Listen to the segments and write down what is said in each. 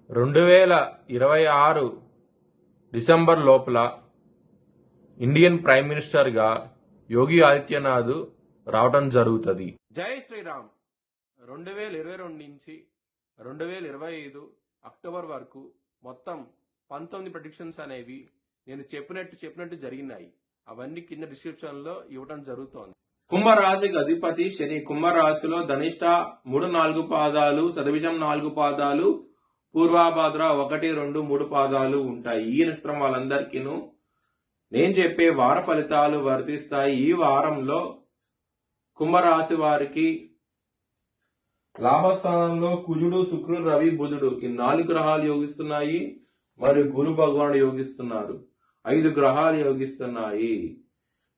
2026 December లోపల Indian prime మినిస్టర్గా యోగి ఆదిత్యనాథ్ రావటం జరుగుతుంది. జై శ్రీరామ్. 2022 నుంచి 2025 అక్టోబర్ వరకు మొత్తం 19 ప్రెడిక్షన్స్ అనేవి నేను చెప్పినట్టు జరిగినాయి. అవన్నీ కింద డిస్క్రిప్షన్ లో ఇవ్వడం జరుగుతోంది. కుంభరాశికి అధిపతి శని. కుంభరాశిలో ధనిష్ట 3-4 పాదాలు, శతభిషం 4 పాదాలు, పూర్వాభాద్ర 1, 2, 3 పాదాలు ఉంటాయి. ఈ నక్షత్రం వాళ్ళందరికీను నేను చెప్పే వార ఫలితాలు వర్తిస్తాయి. ఈ వారంలో కుంభరాశి వారికి లాభస్థానంలో కుజుడు, శుక్రుడు, రవి, బుధుడు ఈ 4 గ్రహాలు యోగిస్తున్నాయి. మరియు గురు భగవానుడు యోగిస్తున్నారు. 5 గ్రహాలు యోగిస్తున్నాయి.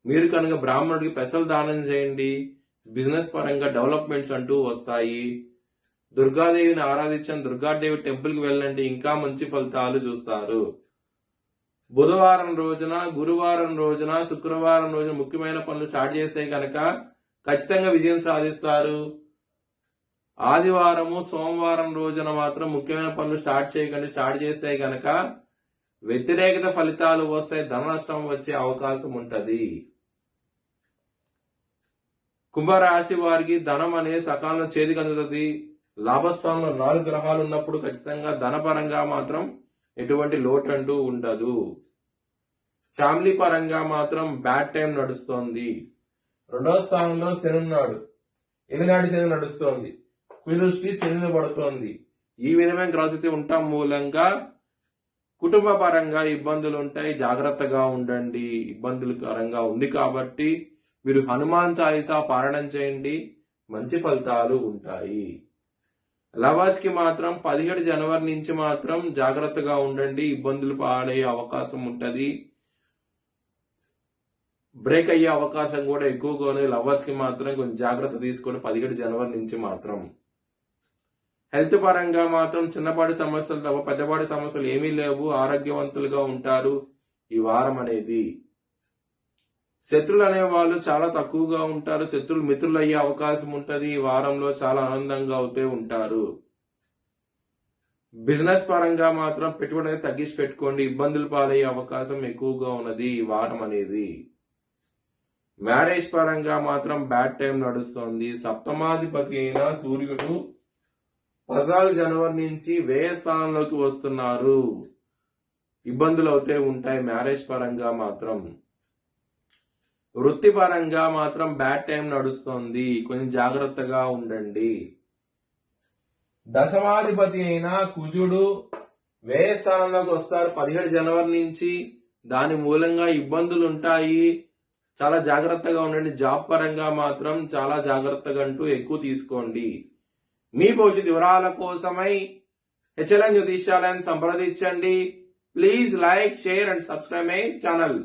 మీరు కనుక బ్రాహ్మణుడికి పెసలు దానం చేయండి, బిజినెస్ పరంగా డెవలప్మెంట్స్ అంటూ వస్తాయి. దుర్గాదేవిని ఆరాధించండి, దుర్గాదేవి టెంపుల్ కి వెళ్ళండి, ఇంకా మంచి ఫలితాలు చూస్తారు. బుధవారం రోజున, గురువారం రోజున, శుక్రవారం రోజున ముఖ్యమైన పనులు స్టార్ట్ చేస్తే కనుక ఖచ్చితంగా విజయం సాధిస్తారు. ఆదివారము, సోమవారం రోజున మాత్రం ముఖ్యమైన పనులు స్టార్ట్ చేయకండి. స్టార్ట్ చేస్తే కనుక వ్యతిరేకత ఫలితాలు వస్తాయి, ధన నష్టం వచ్చే అవకాశం ఉంటది. కుంభరాశి వారికి ధనం అనేది సకాలంలో చేతికి అందుతుంది. లాభస్థానంలో 4 గ్రహాలు ఉన్నప్పుడు ఖచ్చితంగా ధనపరంగా మాత్రం ఎటువంటి లోటు అంటూ ఉండదు. ఫ్యామిలీ పరంగా మాత్రం బ్యాడ్ టైం నడుస్తోంది. 2వ స్థానంలో శని ఉన్నాడు. ఎదినాటి శని నడుస్తోంది. కుదృష్టి శని పడుతోంది. ఈ విధమైన గ్రహస్థితి ఉండటం మూలంగా కుటుంబ పరంగా ఇబ్బందులు ఉంటాయి. జాగ్రత్తగా ఉండండి. ఇబ్బందులకరంగా ఉంది కాబట్టి మీరు హనుమాన్ చాలీసా పారాయణం చేయండి, మంచి ఫలితాలు ఉంటాయి. లవర్స్ కి మాత్రం 17 జనవరి నుంచి మాత్రం జాగ్రత్తగా ఉండండి. ఇబ్బందులు పాడే అవకాశం ఉంటది. బ్రేక్ అయ్యే అవకాశం కూడా ఎక్కువగా ఉంది. లవర్స్ కి మాత్రం కొంచెం జాగ్రత్త తీసుకోండి 17 జనవరి నుంచి మాత్రం. హెల్త్ పరంగా మాత్రం చిన్నపాటి సమస్యలు తప్ప పెద్దపాటి సమస్యలు ఏమీ లేవు. ఆరోగ్యవంతులుగా ఉంటారు ఈ వారం అనేది. శత్రులు అనే వాళ్ళు చాలా తక్కువగా ఉంటారు. శత్రులు మిత్రులు అయ్యే అవకాశం ఉంటది. ఈ వారంలో చాలా ఆనందంగా అవుతూ ఉంటారు. బిజినెస్ పరంగా మాత్రం పెట్టుబడి అనేది తగ్గించి పెట్టుకోండి. ఇబ్బందులు పాలయ్యే అవకాశం ఎక్కువగా ఉన్నది ఈ వారం అనేది. మ్యారేజ్ పరంగా మాత్రం బ్యాడ్ టైం నడుస్తోంది. సప్తమాధిపతి అయిన సూర్యుడు 14 జనవరి నుంచి వ్యయ స్థానంలోకి వస్తున్నారు. ఇబ్బందులు అవుతూ ఉంటాయి మ్యారేజ్ పరంగా మాత్రం. వృత్తిపరంగా మాత్రం బ్యాడ్ టైం నడుస్తోంది. కొంచెం జాగ్రత్తగా ఉండండి. దశమాధిపతి అయిన కుజుడు వ్యయ స్థానంలోకి వస్తారు 17 జనవరి నుంచి. దాని మూలంగా ఇబ్బందులు ఉంటాయి. చాలా జాగ్రత్తగా ఉండండి. జాబ్ పరంగా మాత్రం చాలా జాగ్రత్తగా అంటూ ఎక్కువ తీసుకోండి. మీ భవిష్యత్ వివరాల కోసమై హెచ్ఎల్ఎన్ జ్యోతిష్యాలయాన్ని సంప్రదించండి. Please like, share and subscribe my channel.